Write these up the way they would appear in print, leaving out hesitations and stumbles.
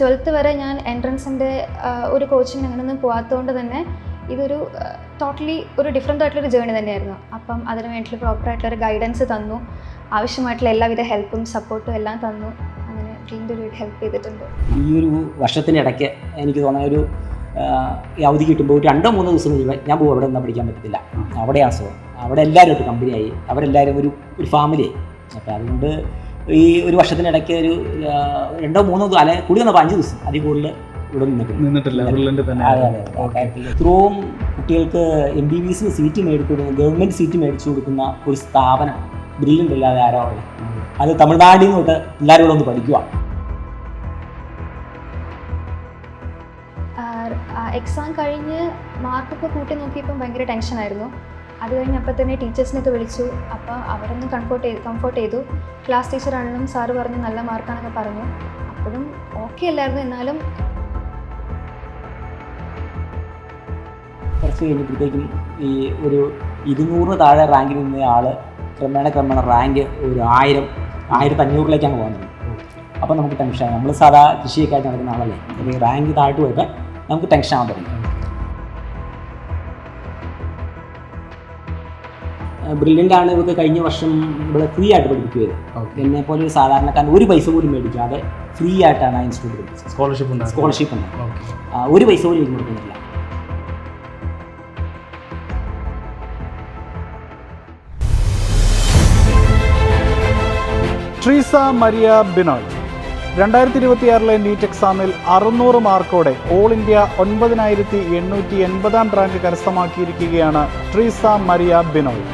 Twelfth വരെ ഞാൻ എൻട്രൻസിൻ്റെ ഒരു കോച്ചിങ് അങ്ങനെയൊന്നും പോകാത്തതുകൊണ്ട് തന്നെ ഇതൊരു ടോട്ടലി ഒരു ഡിഫറെൻ്റ് ആയിട്ടുള്ളൊരു ജേണി തന്നെയായിരുന്നു. അപ്പം അതിന് വേണ്ടിയിട്ട് പ്രോപ്പറായിട്ടുള്ളൊരു ഗൈഡൻസ് തന്നു, ആവശ്യമായിട്ടുള്ള എല്ലാവിധ ഹെൽപ്പും സപ്പോർട്ടും എല്ലാം തന്നു. അങ്ങനെ ഇതിൻ്റെ ഒരു ഹെൽപ്പ് ചെയ്തിട്ടുണ്ട്. ഈ ഒരു വർഷത്തിനിടയ്ക്ക് എനിക്ക് തോന്നുന്ന ഒരു അവധി കിട്ടുമ്പോൾ ഒരു 2-3 ദിവസം കഴിയുമ്പോൾ ഞാൻ പോകും, അവിടെ ഒന്നും പഠിക്കാൻ പറ്റത്തില്ല, അവിടെയാണ് സുഖം, അവിടെ എല്ലാവരും ഒരു കമ്പനിയായി, അവരെല്ലാവരും ഒരു ഫാമിലിയായി. അപ്പോൾ അതുകൊണ്ട് ഈ ഒരു വർഷത്തിനിടയ്ക്ക് ഒരു 2-3 അല്ലെ കൂടി വന്നപ്പോൾ 5 ദിവസം അതിൽ കൂടുതൽ ഇവിടെ നിന്നിട്ടില്ല. ഇത്രയും കുട്ടികൾക്ക് MBBS സീറ്റ് മേടിക്കുന്നു, ഗവൺമെൻറ് സീറ്റ് മേടിച്ചു കൊടുക്കുന്ന ഒരു സ്ഥാപനം ബ്രില്യൻ്റ് ഇല്ലാതെ ആരോ ഉള്ളത്. അത് തമിഴ്നാട്ടിൽ നിന്ന് തൊട്ട് എല്ലാവരും കൂടെ ഒന്ന് പഠിക്കുക. എക്സാം കഴിഞ്ഞ് മാർക്കൊക്കെ കൂട്ടി നോക്കിയപ്പം ഭയങ്കര ടെൻഷനായിരുന്നു. അത് കഴിഞ്ഞപ്പോൾ തന്നെ ടീച്ചേഴ്സിനൊക്കെ വിളിച്ചു. അപ്പോൾ അവരൊന്ന് കംഫോർട്ട് ചെയ്തു. ക്ലാസ് ടീച്ചറാണെങ്കിലും സാറ് പറഞ്ഞു നല്ല മാർക്കാണെന്നൊക്കെ പറഞ്ഞു. അപ്പോഴും ഓക്കെ അല്ലായിരുന്നു. എന്നാലും കുറച്ച് കഴിഞ്ഞപ്പോഴത്തേക്കും ഈ ഒരു 200 താഴെ റാങ്കിൽ നിന്ന ആൾ ക്രമേണ റാങ്ക് ഒരു 1000-1500 പോകാൻ തുടങ്ങി. അപ്പോൾ നമുക്ക് ടെൻഷനായി. നമ്മൾ സാധാ കൃഷിയൊക്കെ ആയിട്ട് നടക്കുന്ന ആളല്ലേ, അപ്പോൾ ഈ റാങ്ക് താഴ്ത്തു പോയപ്പോൾ നമുക്ക് ടെൻഷൻ ആവാൻ തുടങ്ങി. ബ്രില്യൻ്റ് ആണ് ഇവർക്ക് കഴിഞ്ഞ വർഷം ഇവിടെ ഫ്രീ ആയിട്ട് പഠിപ്പിക്കുകയത്. എന്നെപ്പോലെ ഒരു സാധാരണക്കാരൻ ഒരു പൈസ പോലും മേടിക്കാതെ ഫ്രീ ആയിട്ടാണ് ആ ഇൻസ്റ്റിറ്റ്യൂട്ട് പഠിപ്പിച്ചത്. സ്കോളർഷിപ്പ് ഉണ്ട്, ഒരു പൈസ പോലും എനിക്ക് കൊടുക്കുന്നില്ല. ട്രീസ മരിയ ബിനോയ് 2026 നീറ്റ് എക്സാമിൽ 600 മാർക്കോടെ ഓൾ ഇന്ത്യ 9880 റാങ്ക് കരസ്ഥമാക്കിയിരിക്കുകയാണ് ട്രീസ മരിയ ബിനോയ്.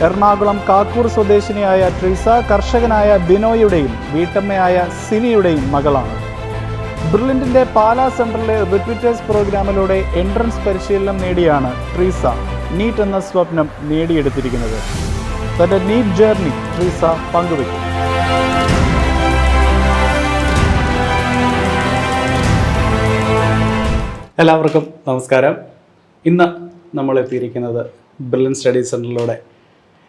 എറണാകുളം കാക്കൂർ സ്വദേശിനിയായ ട്രീസ കർഷകനായ ബിനോയുടെയും വീട്ടമ്മയായ സിനിയുടെയും മകളാണ്. ബ്രില്യൻറ്റിൻ്റെ പാലാ സെൻട്രലിലെ റിപ്പീറ്റേഴ്സ് പ്രോഗ്രാമിലൂടെ എൻട്രൻസ് പരിശീലനം നേടിയാണ് ട്രീസ നീറ്റ് എന്ന സ്വപ്നം നേടിയെടുത്തിരിക്കുന്നത്. തന്റെ നീറ്റ് ജേർണി ട്രീസ പങ്കുവയ്ക്കും. എല്ലാവർക്കും നമസ്കാരം. ഇന്ന് നമ്മൾ എത്തിയിരിക്കുന്നത് ബ്രില്യൻ സ്റ്റഡി സെൻറ്ററിലൂടെ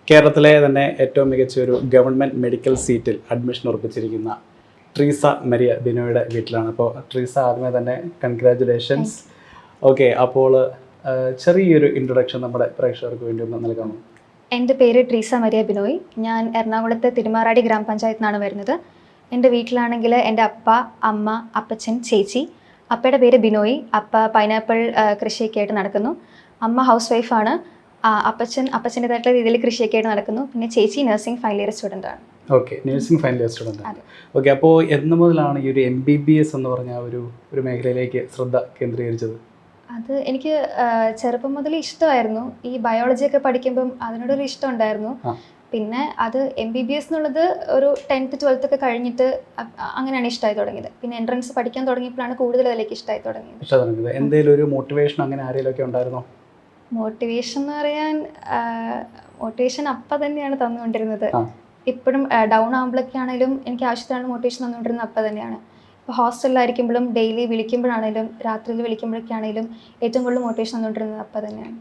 കേരളത്തിലെ തന്നെ ഏറ്റവും മികച്ച ഒരു ഗവൺമെൻറ് മെഡിക്കൽ സീറ്റിൽ അഡ്മിഷൻ ഉറപ്പിച്ചിരിക്കുന്ന ട്രീസ മരിയ ബിനോയുടെ വീട്ടിലാണ്. അപ്പോൾ ട്രീസ, ആദ്യമേ തന്നെ കൺഗ്രാജുലേഷൻസ്. ഓക്കെ, അപ്പോൾ ചെറിയൊരു ഇൻട്രൊഡക്ഷൻ നമ്മുടെ പ്രേക്ഷകർക്ക് വേണ്ടി ഒന്ന് നൽകാമോ? എൻ്റെ പേര് ട്രീസ മരിയ ബിനോയ്. ഞാൻ എറണാകുളത്തെ തിരുമാറാടി ഗ്രാമപഞ്ചായത്തിൽ നിന്നാണ് വരുന്നത്. എൻ്റെ വീട്ടിലാണെങ്കിൽ എൻ്റെ അപ്പ, അമ്മ, അപ്പച്ചൻ, ചേച്ചി. അപ്പയുടെ പേര് ബിനോയ്. അപ്പ പൈനാപ്പിൾ കൃഷിയൊക്കെ ആയിട്ട് നടക്കുന്നു. അമ്മ ഹൗസ് വൈഫാണ്. അപ്പച്ചൻ്റെതായിട്ടുള്ള രീതിയിൽ കൃഷിയൊക്കെ ആയിട്ട് നടക്കുന്നു. പിന്നെ ചേച്ചി നഴ്സിംഗ് ഫൈനൽ ഇയർ സ്റ്റുഡൻ്റ് ആണ്. Okay, nursing final year student ആണ്. ഓക്കെ, അപ്പോൾ എന്ന് മുതലാണ് ഈ ഒരു MBBS എന്ന് പറഞ്ഞ ഒരു മേഖലയിലേക്ക് ശ്രദ്ധ കേന്ദ്രീകരിച്ചത്? അത് എനിക്ക് ചെറുപ്പം മുതൽ ഇഷ്ടമായിരുന്നു. ഈ ബയോളജിയൊക്കെ പഠിക്കുമ്പം അതിനോടൊരു ഇഷ്ടം ഉണ്ടായിരുന്നു. പിന്നെ അത് MBBS എന്നുള്ളത് ഒരു 10th 12th ഒക്കെ കഴിഞ്ഞിട്ട് അങ്ങനെയാണ് ഇഷ്ടമായി തുടങ്ങിയത്. പിന്നെ എൻട്രൻസ് പഠിക്കാൻ തുടങ്ങിയപ്പോഴാണ് കൂടുതൽ അതിലേക്ക് ഇഷ്ടമായി തുടങ്ങിയത്. എന്തെങ്കിലും ഒരു മോട്ടിവേഷൻ അങ്ങനെ ആരെങ്കിലുമൊക്കെ ഉണ്ടായിരുന്നോ? മോട്ടിവേഷൻ എന്ന് പറയാൻ മോട്ടിവേഷൻ അപ്പ തന്നെയാണ് തന്നുകൊണ്ടിരുന്നത്. ഇപ്പോഴും ഡൗൺ ആകുമ്പോഴൊക്കെ ആണെങ്കിലും എനിക്ക് ആവശ്യത്തിനാണ് മോട്ടിവേഷൻ തന്നുകൊണ്ടിരുന്നത് അപ്പ തന്നെയാണ്. ഇപ്പോൾ ഹോസ്റ്റലിലായിരിക്കുമ്പോഴും ഡെയിലി വിളിക്കുമ്പോഴാണെങ്കിലും രാത്രിയിൽ വിളിക്കുമ്പോഴൊക്കെ ആണെങ്കിലും ഏറ്റവും കൂടുതൽ മോട്ടിവേഷൻ തന്നുകൊണ്ടിരുന്നത് അപ്പ തന്നെയാണ്.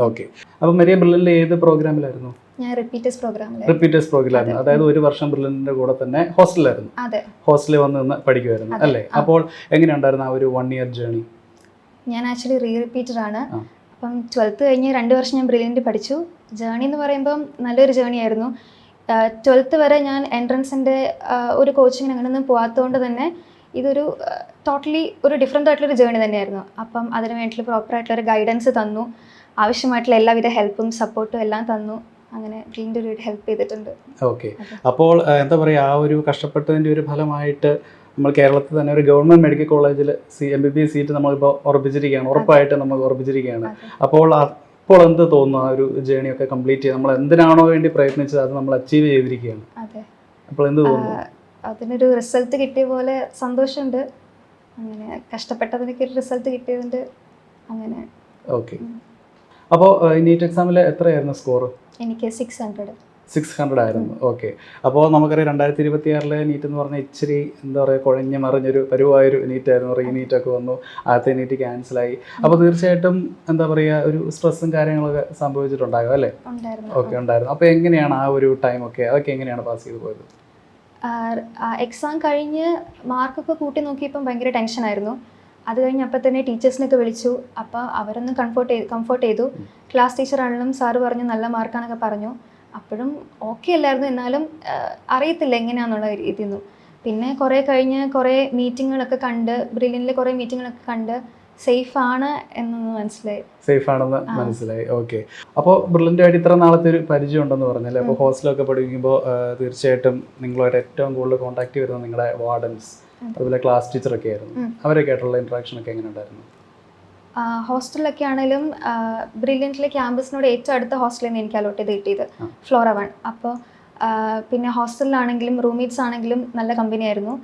ഓക്കെ, അപ്പോൾ മരിയ ബ്രില്യൻറ്റിൽ ഏത് പ്രോഗ്രാമിലായിരുന്നു? ഞാൻ റിപ്പീറ്റേഴ്സ് പ്രോഗ്രാമിലായിരുന്നു. അതായത് ഒരു വർഷം ബ്രില്യൻറ്റിന്റെ കൂടെ തന്നെ ഹോസ്റ്റലിലായിരുന്നു. അതെ, ഹോസ്റ്റലിൽ വന്ന് പഠിക്കുമായിരുന്നു അല്ലേ? അപ്പോൾ എങ്ങനെയുണ്ടായിരുന്നു ആ ഒരു 1 year ജേർണി? ഞാൻ ആക്ച്വലി റിപ്പീറ്റർ ആണ്. അപ്പം 12th കഴിഞ്ഞ് 2 വർഷം ഞാൻ ബ്രില്യൻറ്റ് പഠിച്ചു. ജേർണി എന്ന് പറയുമ്പം നല്ലൊരു ജേർണി ആയിരുന്നു. 12th വരെ ഞാൻ എൻട്രൻസിൻ്റെ ഒരു കോച്ചിങ്ങിന് അങ്ങനെയൊന്നും പോകാത്തതുകൊണ്ട് തന്നെ ഇതൊരു ടോട്ടലി ഒരു ഡിഫറെൻ്റ് ആയിട്ടുള്ളൊരു ജേർണി തന്നെയായിരുന്നു. അപ്പം അതിന് വേണ്ടിയിട്ട് പ്രോപ്പറായിട്ടുള്ളൊരു ഗൈഡൻസ് തന്നു, ആവശ്യമായിട്ടുള്ള എല്ലാവിധ ഹെൽപ്പും സപ്പോർട്ടും എല്ലാം തന്നു. അങ്ങനെ ഇതിൻ്റെ ഒരു ഹെൽപ്പ് ചെയ്തിട്ടുണ്ട്. ഓക്കെ, അപ്പോൾ എന്താ പറയുക, ആ ഒരു കഷ്ടപ്പെട്ടതിൻ്റെ ഒരു ഫലമായിട്ട് നമ്മൾ കേരളത്തിൽ തന്നെ ഒരു ഗവൺമെൻറ് മെഡിക്കൽ കോളേജിൽ MBBS സീറ്റ് നമ്മളിപ്പോൾ ഉറപ്പായിട്ട് നമുക്ക് ഉറപ്പിച്ചിരിക്കുകയാണ്. അപ്പോൾ എന്ത് തോന്നുന്നു? ആ ഒരു ജേർണിയൊക്കെ കംപ്ലീറ്റ് ചെയ്ത് നമ്മൾ എന്തിനാണോ വേണ്ടി പ്രയത്നിച്ചത് അത് നമ്മൾ അച്ചീവ് ചെയ്തിരിക്കുകയാണ്. അപ്പോൾ എന്ത് തോന്നുന്നു? അതിനൊരു റിസൾട്ട് കിട്ടിയ പോലെ സന്തോഷമുണ്ട്. അങ്ങനെ കഷ്ടപ്പെട്ടതിനൊക്കെ ഒരു റിസൾട്ട് കിട്ടിയതുകൊണ്ട് അങ്ങനെ. ഓക്കെ, അപ്പോൾ നീറ്റ് എക്സാമിൽ എത്രയായിരുന്നു സ്കോർ? എനിക്ക് 600. 600 ആയിരുന്നു. ഓക്കെ, അപ്പോൾ നമുക്കറിയാം 2026 നീറ്റ് എന്ന് പറഞ്ഞാൽ ഇച്ചിരി എന്താ പറയുക കുഴഞ്ഞ് മറിഞ്ഞൊരു പരുവായൊരു നീറ്റായിരുന്നു. നീറ്റൊക്കെ വന്നു, ആദ്യത്തെ നീറ്റ് ക്യാൻസലായി. അപ്പോൾ തീർച്ചയായിട്ടും എന്താ പറയുക ഒരു സ്ട്രെസ്സും കാര്യങ്ങളൊക്കെ സംഭവിച്ചിട്ടുണ്ടാകും അല്ലേ? ഓക്കെ, ഉണ്ടായിരുന്നു. അപ്പോൾ എങ്ങനെയാണ് ആ ഒരു ടൈമൊക്കെ, അതൊക്കെ എങ്ങനെയാണ് പാസ് ചെയ്ത് പോയത്? എക്സാം കഴിഞ്ഞ് മാർക്കൊക്കെ കൂട്ടി നോക്കിയപ്പം ഭയങ്കര ടെൻഷനായിരുന്നു. അത് കഴിഞ്ഞ് അപ്പം തന്നെ ടീച്ചേഴ്സിനൊക്കെ വിളിച്ചു. അപ്പോൾ അവരൊന്ന് കംഫർട്ട് ചെയ്തു. ക്ലാസ് ടീച്ചറാണെങ്കിലും സാറ് പറഞ്ഞു നല്ല മാർക്കാന്നൊക്കെ പറഞ്ഞു. അപ്പോഴും ഓക്കെ അല്ലായിരുന്നു, എന്നാലും അറിയത്തില്ല എങ്ങനെയാണെന്നുള്ള രീതിയൊന്നും. പിന്നെ കുറേ കഴിഞ്ഞ് കുറേ മീറ്റിങ്ങുകളൊക്കെ കണ്ട്, ബ്രില്യൻറ്റിലെ കുറേ മീറ്റിങ്ങുകളൊക്കെ കണ്ട് സേഫ് ആണ് എന്നൊന്ന് മനസ്സിലായി. സേഫ് ആണെന്ന് മനസ്സിലായി. ഓക്കെ. അപ്പോൾ ബ്രില്യൻ്റായിട്ട് ഇത്ര നാളത്തെ ഒരു പരിചയം ഉണ്ടെന്ന് പറഞ്ഞല്ലേ. അപ്പോൾ ഹോസ്റ്റലൊക്കെ പഠിക്കുമ്പോൾ തീർച്ചയായിട്ടും നിങ്ങളുമായിട്ട് ഏറ്റവും കൂടുതൽ കോൺടാക്ട് വരുന്നത് നിങ്ങളുടെ വാർഡൻസ്, അതുപോലെ ക്ലാസ് ടീച്ചറൊക്കെ ആയിരുന്നു. അവരൊക്കെ ആയിട്ടുള്ള ഇൻട്രാക്ഷൻ ഒക്കെ എങ്ങനെ ഉണ്ടായിരുന്നു? ഹോസ്റ്റലിലൊക്കെ ആണെങ്കിലും ബ്രില്യൻറ്റിലെ ക്യാമ്പസിനോട് ഏറ്റവും അടുത്ത ഹോസ്റ്റലിൽ നിന്ന് എനിക്ക് അലോട്ട് ചെയ്ത് കിട്ടിയത് ഫ്ലോറ 1. അപ്പോൾ പിന്നെ ഹോസ്റ്റലിലാണെങ്കിലും റൂംമേറ്റ്സ് ആണെങ്കിലും നല്ല കമ്പനി ആയിരുന്നു.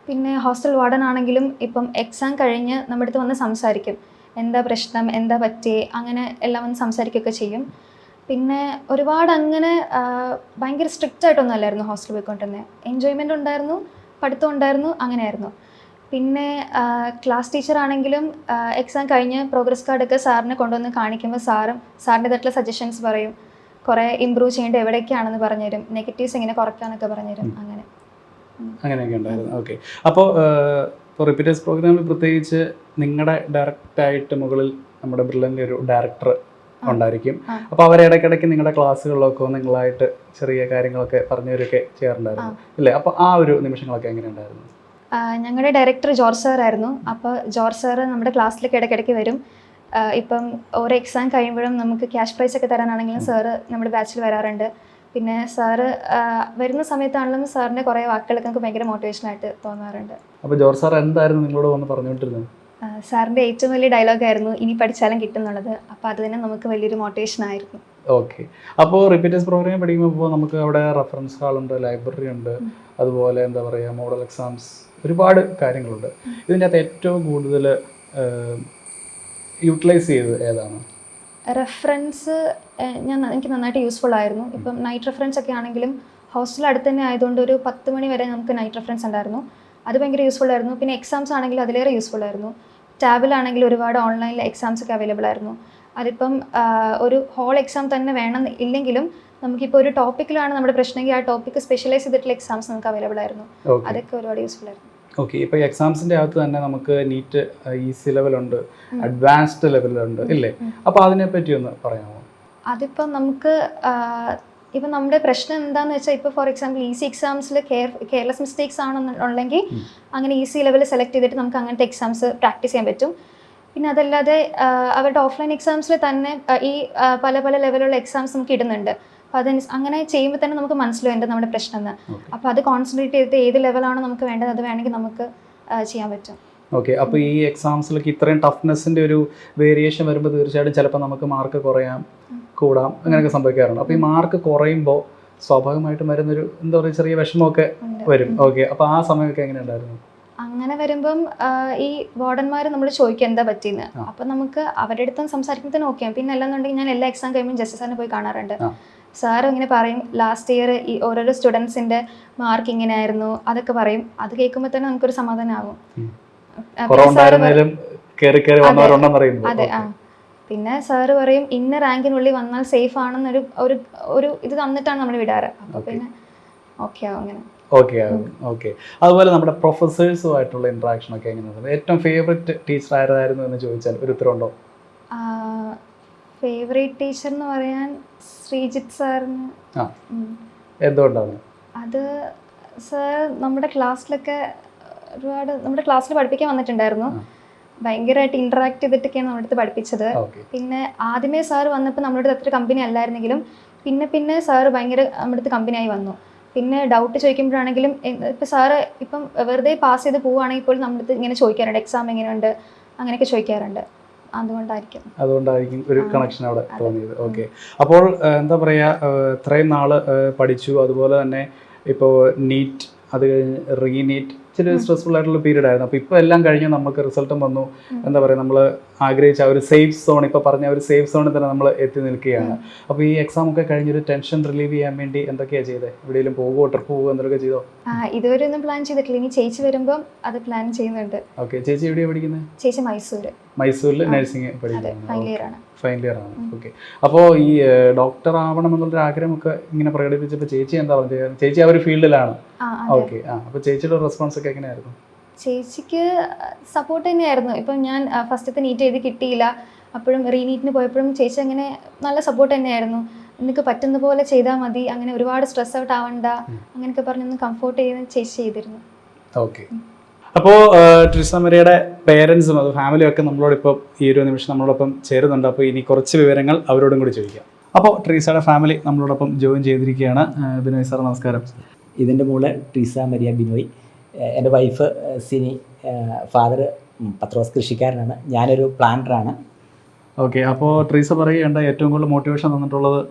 പിന്നെ ഹോസ്റ്റൽ വാർഡൻ ആണെങ്കിലും ഇപ്പം എക്സാം കഴിഞ്ഞ് നമ്മുടെ അടുത്ത് വന്ന് സംസാരിക്കും, എന്താ പ്രശ്നം, എന്താ പറ്റിയേ, അങ്ങനെ എല്ലാം വന്ന് സംസാരിക്കുകയൊക്കെ ചെയ്യും. പിന്നെ ഒരുപാട് അങ്ങനെ ഭയങ്കര സ്ട്രിക്റ്റ് ആയിട്ടൊന്നും അല്ലായിരുന്നു ഹോസ്റ്റലിൽ പോയിക്കൊണ്ടിരുന്നത്. എൻജോയ്മെൻ്റ് ഉണ്ടായിരുന്നു, പഠിത്തം ഉണ്ടായിരുന്നു, അങ്ങനെയായിരുന്നു. പിന്നെ ക്ലാസ് ടീച്ചറാണെങ്കിലും എക്സാം കഴിഞ്ഞ് പ്രോഗ്രസ് കാർഡൊക്കെ സാറിനെ കൊണ്ടുവന്ന് കാണിക്കുമ്പോൾ സാറിൻ്റെതായിട്ടുള്ള സജഷൻസ് പറയും, കുറേ ഇമ്പ്രൂവ് ചെയ്യേണ്ടത് എവിടേക്കാണെന്ന് പറഞ്ഞുതരും, നെഗറ്റീവ്സ് എങ്ങനെ കുറയ്ക്കാനൊക്കെ പറഞ്ഞുതരും. അങ്ങനെയൊക്കെ ഉണ്ടായിരുന്നു. ഓക്കെ. അപ്പോൾ റിപ്പീറ്റേഴ്സ് പ്രോഗ്രാമിൽ പ്രത്യേകിച്ച് നിങ്ങളുടെ ഡയറക്റ്റായിട്ട് മുകളിൽ നമ്മുടെ ബ്രില്യൻ്റിൻ്റെ ഒരു ഡയറക്ടർ ഉണ്ടായിരിക്കും. അപ്പോൾ അവർ ഇടയ്ക്കിടയ്ക്ക് നിങ്ങളുടെ ക്ലാസ്സുകളിലൊക്കെ നിങ്ങളായിട്ട് ചെറിയ കാര്യങ്ങളൊക്കെ പറഞ്ഞവരൊക്കെ ചെയ്യാറുണ്ടായിരുന്നു ഇല്ലേ? അപ്പോൾ ആ ഒരു നിമിഷങ്ങളൊക്കെ എങ്ങനെ ഉണ്ടായിരുന്നു? ഞങ്ങളുടെ ഡയറക്ടർ ജോർജ് സാറായിരുന്നു. അപ്പോൾ ജോർജ് സാറ് നമ്മുടെ ക്ലാസ്സിലേക്ക് ഇടയ്ക്കിടയ്ക്ക് വരും. ഇപ്പം ഓരോ എക്സാം കഴിയുമ്പോഴും നമുക്ക് ക്യാഷ് പ്രൈസ് ഒക്കെ തരാനാണെങ്കിലും സാറ് നമ്മുടെ ബാച്ചിൽ വരാറുണ്ട്. പിന്നെ സാറ് വരുന്ന സമയത്താണെങ്കിലും സാറിൻ്റെ കുറേ വാക്കുകളൊക്കെ നമുക്ക് ഭയങ്കര മോട്ടിവേഷനായിട്ട് തോന്നാറുണ്ട്. അപ്പോൾ ജോർജ് സാർ എന്തായിരുന്നു നിങ്ങളോട് വന്ന് പറഞ്ഞുകൊണ്ടിരുന്നത്? സാറിൻ്റെ ഏറ്റവും വലിയ ഡയലോഗായിരുന്നു ഇനി പഠിച്ചാലും കിട്ടുന്നുള്ളത്. അപ്പോൾ അത് തന്നെ നമുക്ക് വലിയൊരു മോട്ടിവേഷൻ ആയിരുന്നു. ഓക്കെ. അപ്പോൾ റിപ്പീറ്റേഴ്സ് പ്രോഗ്രാം പഠിക്കുമ്പോൾ നമുക്ക് അവിടെ റെഫറൻസ് ഹാളുണ്ട്, ലൈബ്രറി ഉണ്ട്, അതുപോലെ എന്താ പറയുക മോഡൽ എക്സാംസ്, ഒരുപാട് കാര്യങ്ങളുണ്ട്. ഇതിൻ്റെ അകത്ത് ഏറ്റവും കൂടുതൽ യൂട്ടിലൈസ് ചെയ്തത് ഏതാണ്? റെഫറൻസ് എനിക്ക് നന്നായിട്ട് യൂസ്ഫുൾ ആയിരുന്നു. ഇപ്പം നൈറ്റ് റെഫറൻസ് ഒക്കെ ആണെങ്കിലും ഹോസ്റ്റൽ അടുത്ത് തന്നെ ആയതുകൊണ്ട് ഒരു 10 മണി വരെ നമുക്ക് നൈറ്റ് റെഫറൻസ് ഉണ്ടായിരുന്നു. അത് ഭയങ്കര യൂസ്ഫുൾ ആയിരുന്നു. പിന്നെ എക്സാംസ് ആണെങ്കിലും അതിലേറെ യൂസ്ഫുൾ ആയിരുന്നു. ടാബിലാണെങ്കിൽ ഒരുപാട് ഓൺലൈനിൽ എക്സാംസ് ഒക്കെ അവൈലബിൾ ആയിരുന്നു. അതിപ്പം ഒരു ഹോൾ എക്സാം തന്നെ വേണം ഇല്ലെങ്കിലും നമുക്കിപ്പോൾ ഒരു ടോപ്പിക്കിലാണ് നമ്മുടെ പ്രശ്നമെങ്കിൽ ആ ടോപ്പിക്ക് സ്പെഷ്യലൈസ് ചെയ്തിട്ടുള്ള എക്സാംസ് നമുക്ക് അവൈലബിൾ ആയിരുന്നു. അതൊക്കെ ഒരുപാട് യൂസ്ഫുൾ ആയിരുന്നു. ഓക്കെ. ഇപ്പോൾ എക്സാംസിൻ്റെ അകത്ത് തന്നെ നമുക്ക് നീറ്റ് ഈസി ലെവലുണ്ട്, അഡ്വാൻസ്ഡ് ലെവലുണ്ട് ഇല്ലേ? അപ്പോൾ അതിനെപ്പറ്റി ഒന്ന് പറയാമോ? അതിപ്പം നമുക്ക് ഇപ്പം നമ്മുടെ പ്രശ്നം എന്താണെന്ന് വെച്ചാൽ ഇപ്പോൾ ഫോർ എക്സാമ്പിൾ ഈസി എക്സാംസിൽ കെയർലെസ് മിസ്റ്റേക്സ് ആണെന്നുണ്ടെങ്കിൽ അങ്ങനെ ഈസി ലെവൽ സെലക്ട് ചെയ്തിട്ട് നമുക്ക് അങ്ങനത്തെ എക്സാംസ് പ്രാക്ടീസ് ചെയ്യാൻ പറ്റും. പിന്നെ അതല്ലാതെ അവരുടെ ഓഫ്ലൈൻ എക്സാംസിൽ തന്നെ ഈ പല പല ലെവലുള്ള എക്സാംസ് നമുക്ക് ഇടുന്നുണ്ട്. അപ്പോൾ അങ്ങനെ ചെയ്യുമ്പോൾ തന്നെ നമുക്ക് മനസ്സിലാവും എന്താ നമ്മുടെ പ്രശ്നം എന്ന്. അപ്പോൾ അത് കോൺസെൻട്രേറ്റ് ചെയ്തിട്ട് ഏത് ലെവലാണോ നമുക്ക് വേണ്ടത് അത് വേണമെങ്കിൽ നമുക്ക് ചെയ്യാൻ പറ്റും. ഓക്കെ. അപ്പോൾ ഈ എക്സാംസിലൊക്കെ ഇത്രയും ടഫ്നെസ്സിൻ്റെ ഒരു വേരിയേഷൻ വരുമ്പോൾ തീർച്ചയായിട്ടും ചിലപ്പോൾ നമുക്ക് മാർക്ക് കൂടാം, അങ്ങനെയൊക്കെ സംഭവിക്കാറുണ്ട്. അപ്പോൾ ഈ മാർക്ക് കുറയുമ്പോൾ സ്വാഭാവികമായിട്ടും വരുന്നൊരു എന്താ പറയുക ചെറിയ വിഷമമൊക്കെ വരും. ഓക്കെ. അപ്പോൾ ആ സമയമൊക്കെ എങ്ങനെ ഉണ്ടായിരുന്നു? അങ്ങനെ വരുമ്പം ഈ വാർഡന്മാർ നമ്മൾ ചോദിക്കും എന്താ പറ്റിയെന്ന്. അപ്പം നമുക്ക് അവരുടെ അടുത്തും സംസാരിക്കുമ്പോൾ തന്നെ ഓക്കെ. പിന്നെ അല്ലെന്നുണ്ടെങ്കിൽ ഞാൻ എല്ലാ എക്സാം കഴിയുമ്പോൾ ജസ്റ്റിസ് സാറിനെ പോയി കാണാറുണ്ട്. സാർ ഇങ്ങനെ പറയും ലാസ്റ്റ് ഇയർ ഈ ഓരോരോ സ്റ്റുഡൻസിൻ്റെ മാർക്ക് ഇങ്ങനെ ആയിരുന്നു അതൊക്കെ പറയും. അത് കേൾക്കുമ്പോൾ തന്നെ നമുക്കൊരു സമാധാനമാകും. അതെ. പിന്നെ സാറ് പറയും ഇന്ന റാങ്കിനുള്ളിൽ വന്നാൽ സേഫ് ആണെന്നൊരു ഒരു ഇത് തന്നിട്ടാണ് നമ്മൾ വിടാറ്. അപ്പോൾ പിന്നെ ഓക്കെ ആവും അങ്ങനെ. ഓക്കെ. അതുപോലെ നമ്മുടെ പ്രൊഫസേഴ്സുമായിട്ടുള്ള ഇൻട്രാക്ഷൻ ഒക്കെ എങ്ങനെയാണ്? ഏറ്റവും ഫേവറേറ്റ് ടീച്ചർ ആരായിരുന്നു എന്ന് ചോദിച്ചാൽ ഒരു ഉത്തരവുണ്ടോ? ഫേവറേറ്റ് ടീച്ചർ എന്ന് പറയാൻ ശ്രീജിത്ത് സാറിന്. എന്തുകൊണ്ടാണ്? അത് സാർ നമ്മുടെ ക്ലാസ്സിലൊക്കെ ഒരുപാട് നമ്മുടെ ക്ലാസ്സിൽ പഠിപ്പിക്കാൻ വന്നിട്ടുണ്ടായിരുന്നു. ഭയങ്കരമായിട്ട് ഇൻട്രാക്ട് ചെയ്തിട്ടൊക്കെയാണ് നമ്മുടെ അടുത്ത് പഠിപ്പിച്ചത്. പിന്നെ ആദ്യമേ സാർ വന്നപ്പോൾ നമ്മുടെ അടുത്ത് അത്ര കമ്പനി അല്ലായിരുന്നെങ്കിലും പിന്നെ സാറ് ഭയങ്കര നമ്മുടെ അടുത്ത് കമ്പനിയായി വന്നു. പിന്നെ ഡൗട്ട് ചോദിക്കുമ്പോഴാണെങ്കിലും ഇപ്പം സാറ് ഇപ്പം വെറുതെ പാസ് ചെയ്ത് പോവുകയാണെങ്കിൽ പോലും നമ്മുടെ അടുത്ത് ഇങ്ങനെ ചോദിക്കാറുണ്ട് എക്സാം എങ്ങനെയുണ്ട് അങ്ങനെയൊക്കെ ചോദിക്കാറുണ്ട്. അതുകൊണ്ടായിരിക്കും ഒരു കണക്ഷൻ അവിടെ തോന്നിയത്. ഓക്കെ. അപ്പോൾ എന്താ പറയുക ഇത്രയും നാൾ പഠിച്ചു, അതുപോലെ തന്നെ ഇപ്പോൾ നീറ്റ് അത് കഴിഞ്ഞ് റീനീറ്റ് ഇച്ചിരി സ്ട്രെസ്ഫുൾ ആയിട്ടുള്ള പീരീഡ് ആയിരുന്നു. അപ്പോൾ ഇപ്പോൾ എല്ലാം കഴിഞ്ഞ് നമുക്ക് റിസൾട്ടും വന്നു. എന്താ പറയുക നമ്മൾ ആഗ്രഹിച്ച ഒരു സേഫ് സോൺ, ഇപ്പോൾ പറഞ്ഞ ഒരു സേഫ് സോണിൽ തന്നെ നമ്മൾ എത്തി നിൽക്കുകയാണ്. അപ്പോൾ ഈ എക്സാം ഒക്കെ കഴിഞ്ഞൊരു ടെൻഷൻ റിലീവ് ചെയ്യാൻ വേണ്ടി എന്തൊക്കെയാണ് ചെയ്തത്? എവിടെയെങ്കിലും പോകുമോ, ട്രിപ്പ് പോകുമോ, എന്തൊക്കെ ചെയ്തോ? ഇതുവരെ ഒന്നും പ്ലാൻ ചെയ്തിട്ടില്ല. ഇനി ചേച്ചി വരുമ്പോൾ അത് പ്ലാൻ ചെയ്യുന്നുണ്ട്. ഓക്കെ. ചേച്ചി എവിടെയാണ് പഠിക്കുന്നത്? ചേച്ചി മൈസൂരിൽ നഴ്സിംഗ് പഠിക്കുന്നത്. ഫൈനൽ ഇയർ ആണ്. ഓക്കെ. അപ്പോൾ ഈ ഡോക്ടർ ആവണം എന്നുള്ളൊരു ആഗ്രഹമൊക്കെ ഇങ്ങനെ പ്രകടിപ്പിച്ചപ്പോൾ ചേച്ചി എന്താ പറഞ്ഞത്? ചേച്ചി ആ ഒരു ഫീൽഡിലാണ്. ഓക്കെ. അപ്പോൾ ചേച്ചിയുടെ റെസ്പോൺസ് ഒക്കെ എങ്ങനെയായിരുന്നു? ചേച്ചിക്ക് സപ്പോർട്ട് തന്നെയായിരുന്നു. ഇപ്പം ഞാൻ ഫസ്റ്റത്തെ നീറ്റ് എഴുതി കിട്ടിയില്ല, അപ്പോഴും റീനീറ്റിന് പോയപ്പോഴും ചേച്ചി അങ്ങനെ നല്ല സപ്പോർട്ട് തന്നെയായിരുന്നു. നിനക്ക് പറ്റുന്ന പോലെ ചെയ്താൽ മതി, അങ്ങനെ ഒരുപാട് സ്ട്രെസ് ഔട്ട് ആവണ്ട അങ്ങനെയൊക്കെ പറഞ്ഞൊന്ന് കംഫോർട്ട് ചെയ്ത് ചേച്ചി ചെയ്തിരുന്നു. ഓക്കെ. അപ്പോൾ ട്രിസ മരിയയുടെ പേരൻസും അത് ഫാമിലിയും ഒക്കെ നമ്മളോടൊപ്പം ഈ ഒരു നിമിഷം നമ്മളോടൊപ്പം ചേരുന്നുണ്ട്. അപ്പോൾ ഇനി കുറച്ച് വിവരങ്ങൾ അവരോടും കൂടി ചോദിക്കാം. അപ്പോൾ ട്രീസയുടെ ഫാമിലി നമ്മളോടൊപ്പം ജോയിൻ ചെയ്തിരിക്കുകയാണ്. ബിനോയ് സാർ നമസ്കാരം. ഇതിൻ്റെ മോള് ട്രീസ മരിയ ബിനോയ്, എൻ്റെ വൈഫ് സിനി, ഫാദർ പത്രോസ് കൃഷിക്കാരനാണ്, ഞാനൊരു പ്ലാന്ററാണ്. ഓക്കെ. അപ്പോൾ ട്രീസ പറയുകയുണ്ട ഏറ്റവും കൂടുതൽ മോട്ടിവേഷൻ തന്നിട്ടുള്ളത്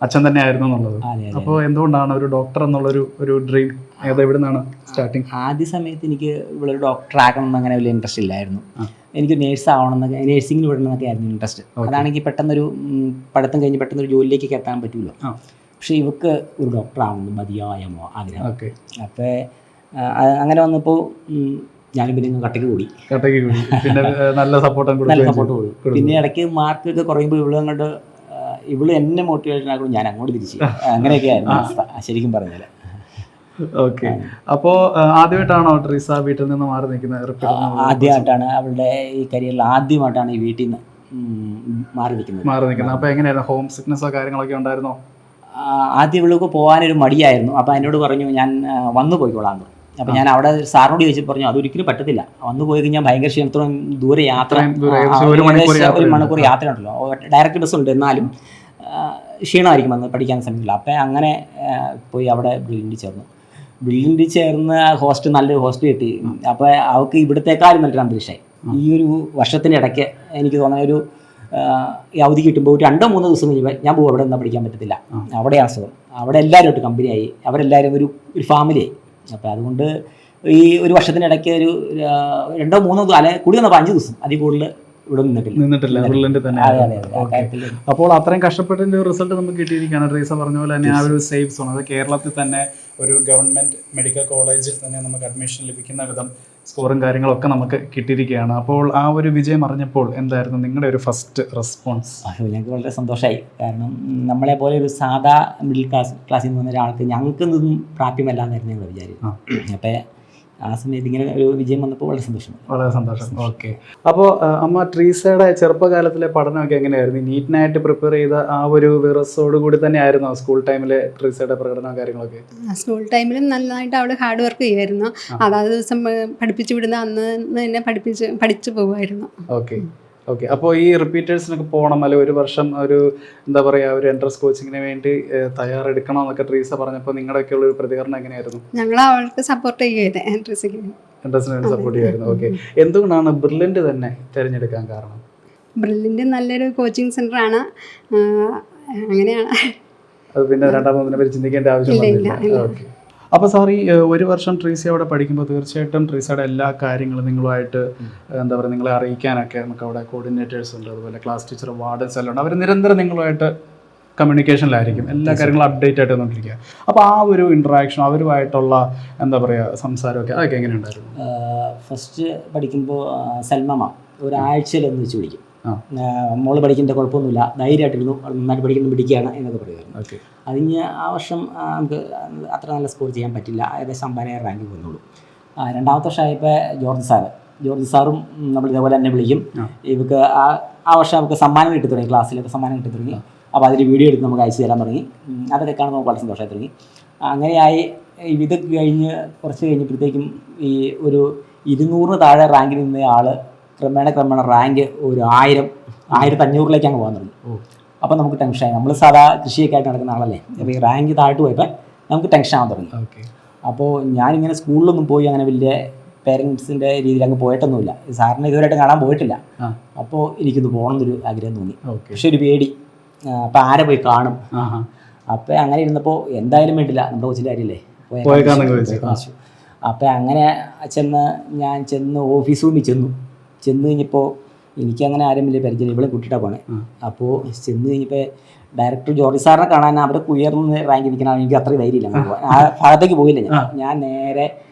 അച്ഛൻ തന്നെ ആയിരുന്നു എന്നുള്ളത്. അപ്പോൾ എന്തുകൊണ്ടാണ് ഒരു ഡോക്ടർ എന്നുള്ളൊരു ഡ്രീം എവിടെ നിന്നാണ് സ്റ്റാർട്ടിങ്? ആദ്യ സമയത്ത് എനിക്ക് ഇവിടെ ഡോക്ടർ ആകണം എന്ന് അങ്ങനെ വലിയ ഇൻട്രസ്റ്റ് ഇല്ലായിരുന്നു. എനിക്ക് നേഴ്സ് ആവണം എന്നൊക്കെ, നേഴ്സിംഗിന് വിടണമെന്നൊക്കെ ആയിരുന്നു ഇൻട്രസ്റ്റ്. അതാണെങ്കിൽ പെട്ടെന്നൊരു പഠിത്തം കഴിഞ്ഞ് പെട്ടെന്നൊരു ജോലിയിലേക്കൊക്കെ എത്താൻ പറ്റുമല്ലോ. പക്ഷേ ഇവക്ക് ഒരു ഡോക്ടർ ആവണം മതിയായ ആഗ്രഹം. അപ്പോൾ അങ്ങനെ വന്നപ്പോൾ ഞാനും പിന്നെ കട്ടയ്ക്ക് കൂടി. പിന്നെ നല്ല സപ്പോർട്ട് കൊടുക്കും. പിന്നെ ഇടയ്ക്ക് മാർക്കൊക്കെ കുറയുമ്പോൾ ഇവള് എന്നെ മോട്ടിവേഷൻ ആക്കണം, ഞാൻ അങ്ങോട്ട് തിരിച്ചു. അങ്ങനെയൊക്കെയായിരുന്നു അവസ്ഥ ശരിക്കും പറഞ്ഞാൽ. ഓക്കെ. അപ്പോൾ ആദ്യമായിട്ടാണോ ട്രീസ വീട്ടിൽ നിന്ന് മാറി നിൽക്കുന്നത്? ആദ്യമായിട്ടാണ് അവളുടെ ഈ കരിയറിൽ ആദ്യമായിട്ടാണ് ഈ വീട്ടിൽ നിന്ന് മാറി നിൽക്കുന്നത്. അപ്പോൾ എങ്ങനെയായിരുന്നു? ഹോം സിക്നസ്സോ കാര്യങ്ങളൊക്കെ ഉണ്ടായിരുന്നോ? ആദ്യം ഇവൾക്ക് പോകാനൊരു മടിയായിരുന്നു. അപ്പോൾ എന്നോട് പറഞ്ഞു ഞാൻ വന്നു പോയിക്കോളാം. അപ്പോൾ ഞാൻ അവിടെ സാറിനോട് ചോദിച്ചു, പറഞ്ഞു അതൊരിക്കലും പറ്റത്തില്ല, വന്നു പോയി കഴിഞ്ഞാൽ ഭയങ്കര ക്ഷീണത്തോളം ദൂരെ യാത്ര, ഒരു മണിക്കൂർ യാത്ര ഉണ്ടല്ലോ, ഡയറക്റ്റ് ബസ് ഉണ്ട്, എന്നാലും ക്ഷീണമായിരിക്കും വന്ന് പഠിക്കാൻ സമയത്തില്ല. അപ്പം അങ്ങനെ പോയി അവിടെ ബ്രില്യൻ്റിൽ ചേർന്ന് ഹോസ്റ്റൽ, നല്ലൊരു ഹോസ്റ്റൽ കിട്ടി. അപ്പോൾ അവൾക്ക് ഇവിടത്തേക്കാളും നല്ലൊരു അന്തരീക്ഷമായി. ഈ ഒരു വർഷത്തിൻ്റെ ഇടയ്ക്ക് എനിക്ക് തോന്നുന്ന ഒരു അവധി കിട്ടുമ്പോൾ 2-3 ദിവസം കഴിയുമ്പോൾ ഞാൻ പോകും, അവിടെ നിന്നാൽ പഠിക്കാൻ പറ്റത്തില്ല, അവിടെയാണ് സുഖം. അവിടെ എല്ലാവരുമായിട്ട് കമ്പനിയായി, അവരെല്ലാവരും ഒരു ഫാമിലിയായി. അപ്പോൾ അതുകൊണ്ട് ഈ ഒരു വർഷത്തിനിടയ്ക്ക് ഒരു 2-3 അല്ലെ കൂടി വന്നപ്പോൾ 5 ദിവസം അതിൽ കൂടുതൽ ഇവിടെ നിന്നിട്ടില്ല. അപ്പോൾ അത്രയും കഷ്ടപ്പെട്ടതിൻ്റെ റിസൾട്ട് നമുക്ക് കിട്ടിയിരിക്കുകയാണ്. ട്രീസ പറഞ്ഞ പോലെ തന്നെ ആ ഒരു സേഫ് സോൺ, അത് കേരളത്തിൽ തന്നെ ഒരു ഗവൺമെൻറ് മെഡിക്കൽ കോളേജിൽ തന്നെ നമുക്ക് അഡ്മിഷൻ ലഭിക്കുന്ന വിധം സ്കോറും കാര്യങ്ങളൊക്കെ നമുക്ക് കിട്ടിയിരിക്കുകയാണ്. അപ്പോൾ ആ ഒരു വിജയം അറിഞ്ഞപ്പോൾ എന്തായിരുന്നു നിങ്ങളുടെ ഒരു ഫസ്റ്റ് റെസ്പോൺസ്? ഞങ്ങൾക്ക് വളരെ സന്തോഷമായി. കാരണം നമ്മളെ പോലെ ഒരു സാധാ മിഡിൽ ക്ലാസ്സിൽ നിന്ന് വന്ന ഒരാൾക്ക് ഞങ്ങൾക്കൊന്നും പ്രാപ്യമല്ലാന്നായിരുന്നു ഞങ്ങൾ വിചാരിച്ചു. അപ്പോൾ ആ സമയത്ത് ഇങ്ങനെ ഒരു വിജയം വന്നപ്പോൾ വളരെ സന്തോഷം. ഓക്കെ. അപ്പോൾ അമ്മ ട്രീസയുടെ ചെറുപ്പകാലത്തിലെ പഠനമൊക്കെ എങ്ങനെയായിരുന്നു? നീറ്റിനായിട്ട് പ്രിപ്പയർ ചെയ്ത ആ ഒരു വിറസോട് കൂടി തന്നെ ആയിരുന്നു സ്കൂൾ ടൈമിലെ ട്രീസയുടെ പ്രകടനവും കാര്യങ്ങളൊക്കെ? സ്കൂൾ ടൈമിലും നന്നായിട്ട് അവൾ ഹാർഡ് വർക്ക് ചെയ്യുമായിരുന്നു. അതാത് ദിവസം പഠിപ്പിച്ചു വിടുന്ന അന്ന് തന്നെ പഠിച്ചു പോകുമായിരുന്നു. ഓക്കെ. അപ്പോൾ ഈ റിപ്പീറ്റേഴ്സിനൊക്കെ പോകണം, അല്ലെ ഒരു വർഷം ഒരു എന്താ പറയുക ഒരു എൻട്രൻസ് കോച്ചിങ്ങിന് വേണ്ടി തയ്യാറെടുക്കണം എന്നൊക്കെ ട്രീസ പറഞ്ഞപ്പോൾ നിങ്ങളുടെയൊക്കെ ഉള്ള ഒരു പ്രതികരണം എങ്ങനെയായിരുന്നു? ഞങ്ങൾ അവൾക്ക് സപ്പോർട്ട് ചെയ്യുമായിരുന്നു, എൻട്രൻസിന് വേണ്ടി സപ്പോർട്ട് ചെയ്യുമായിരുന്നു. ഓക്കെ. എന്തുകൊണ്ടാണ് ബ്രില്യൻ്റ് തന്നെ തിരഞ്ഞെടുക്കാൻ കാരണം? ബ്രില്യൻ്റ് നല്ലൊരു കോച്ചിങ് സെൻ്ററാണ്, അങ്ങനെയാണ്. അത് പിന്നെ രണ്ടാമതിനെ പറ്റി ചിന്തിക്കേണ്ട ആവശ്യമില്ല. ഓക്കെ. അപ്പോൾ സാർ ഈ ഒരു വർഷം ട്രീസ അവിടെ പഠിക്കുമ്പോൾ തീർച്ചയായിട്ടും ട്രീസയുടെ എല്ലാ കാര്യങ്ങളും നിങ്ങളുമായിട്ട് എന്താ പറയുക നിങ്ങളെ അറിയിക്കാനൊക്കെ നമുക്ക് അവിടെ കോർഡിനേറ്റേഴ്സ് ഉണ്ട്, അതുപോലെ ക്ലാസ് ടീച്ചർ, വാർഡൻസ് എല്ലാം ഉണ്ട്. അവർ നിരന്തരം നിങ്ങളുമായിട്ട് കമ്മ്യൂണിക്കേഷനിലായിരിക്കും, എല്ലാ കാര്യങ്ങളും അപ്ഡേറ്റ് ആയിട്ട് നോക്കിയിരിക്കുക. അപ്പോൾ ആ ഒരു ഇൻട്രാക്ഷൻ അവരുമായിട്ടുള്ള എന്താ പറയുക സംസാരമൊക്കെ അതൊക്കെ എങ്ങനെ ഉണ്ടായിരുന്നു? ഫസ്റ്റ് പഠിക്കുമ്പോൾ സൽമ ഒരാഴ്ചയിലൊന്ന് വെച്ച് വിളിക്കും, മോള് പഠിക്കേണ്ട കുഴപ്പമൊന്നുമില്ല, ധൈര്യമായിട്ടിരുന്നു, നന്നായിട്ട് പിടിക്കുകയാണ് എന്നൊക്കെ പറയുമായിരുന്നു. അതിന് ആ വർഷം നമുക്ക് അത്ര നല്ല സ്കോർ ചെയ്യാൻ പറ്റില്ല, ഏകദേശം 50,000 റാങ്ക് വന്നുള്ളൂ. രണ്ടാമത്തെ വർഷമായപ്പോൾ ജോർജ് സാറും നമ്മൾ ഇതേപോലെ തന്നെ വിളിക്കും. ഇവർക്ക് ആ വർഷം നമുക്ക് സമ്മാനം കിട്ടി തുടങ്ങി, ക്ലാസ്സിലൊക്കെ സമ്മാനം കിട്ടി തുടങ്ങി. അപ്പോൾ അതിൽ വീഡിയോ എടുത്ത് നമുക്ക് അയച്ചു തരാൻ തുടങ്ങി. അതൊക്കെ കാണുമ്പോൾ നമുക്ക് വളരെ സന്തോഷമായി തുടങ്ങി. അങ്ങനെയായി ഇതൊക്കെ കഴിഞ്ഞ് കുറച്ച് കഴിഞ്ഞപ്പോഴത്തേക്കും ഈ ഒരു 200 താഴെ റാങ്കിൽ നിന്ന ആൾ ക്രമേണ റാങ്ക് ഒരു 1000-1500 അങ്ങ് പോകാൻ തുടങ്ങി. അപ്പോൾ നമുക്ക് ടെൻഷനായി. നമ്മൾ സാധാ കൃഷിയൊക്കെ ആയിട്ട് നടക്കുന്ന ആളല്ലേ, അപ്പോൾ ഈ റാങ്ക് താഴ്ത്തു പോയപ്പോൾ നമുക്ക് ടെൻഷൻ ആവാൻ തുടങ്ങി. അപ്പോൾ ഞാനിങ്ങനെ സ്കൂളിലൊന്നും പോയി അങ്ങനെ വലിയ പേരൻസിൻ്റെ രീതിയിൽ അങ്ങ് പോയിട്ടൊന്നുമില്ല, സാറിനെ ഇതുവരെയായിട്ട് കാണാൻ പോയിട്ടില്ല. അപ്പോൾ എനിക്കൊന്ന് പോകണമെന്നൊരു ആഗ്രഹം തോന്നി, പക്ഷെ ഒരു പേടി. അപ്പോൾ ആരെ പോയി കാണും? അപ്പോൾ അങ്ങനെ ഇരുന്നപ്പോൾ എന്തായാലും വേണ്ടില്ല, നമ്മുടെ കൊച്ചിൻ്റെ കാര്യമല്ലേ, അപ്പോൾ അങ്ങനെ ഞാൻ ചെന്ന് ഓഫീസ് റൂമിൽ ചെന്ന് കഴിഞ്ഞപ്പോൾ എനിക്കങ്ങനെ ആരും വലിയ പരിചയം, ഇവിടെ കുട്ടിയിട്ടാണ് പോണേ. അപ്പോൾ ചെന്ന് കഴിഞ്ഞപ്പോൾ ഡയറക്ടർ ജോർജ് സാറിനെ കാണാൻ അവിടെ ഉയർന്ന് റാങ്ക് ഇരിക്കണം, എനിക്ക് അത്രയും ധൈര്യമില്ല, ആ ഭാഗത്തേക്ക് പോയില്ല. ഞാൻ നേരെ